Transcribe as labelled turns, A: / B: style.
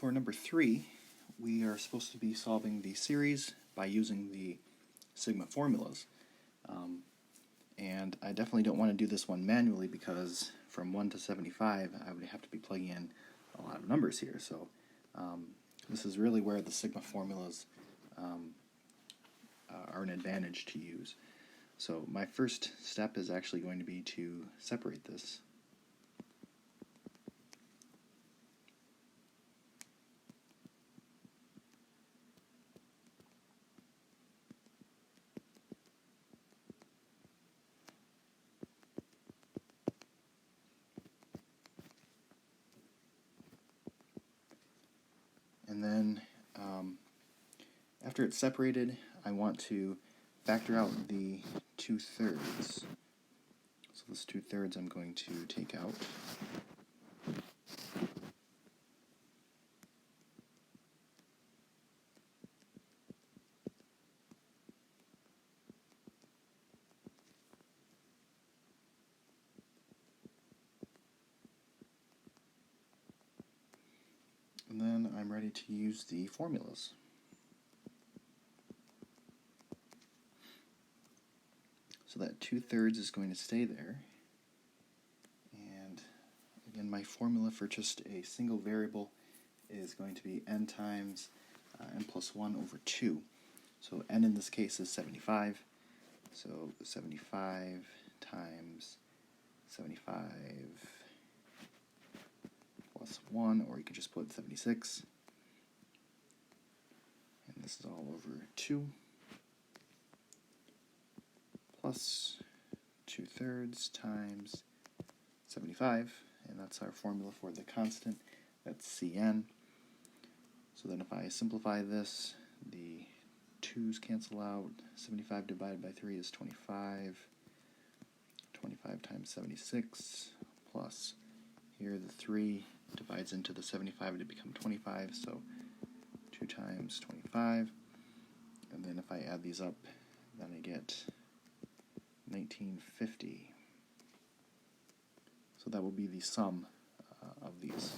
A: For number 3, we are supposed to be solving the series by using the sigma formulas. And I definitely don't want to do this one manually because from 1 to 75 I would have to be plugging in a lot of numbers here. So this is really where the sigma formulas are an advantage to use. So my first step is actually going to be to separate this. And then after it's separated, I want to factor out the 2/3. So this 2/3 I'm going to take out. And then I'm ready to use the formulas. So that 2/3 is going to stay there. And again, my formula for just a single variable is going to be n times n plus 1 over 2. So n in this case is 75. So 75 times 75 plus 1, or you could just put 76. And this is all over 2. Plus 2/3 times 75, and that's our formula for the constant. That's Cn. So then if I simplify this, the 2's cancel out. 75 divided by 3 is 25. 25 times 76 plus here the 3 divides into the 75 to become 25, so 2 times 25. And then if I add these up, then I get 1950. So that will be the sum of these.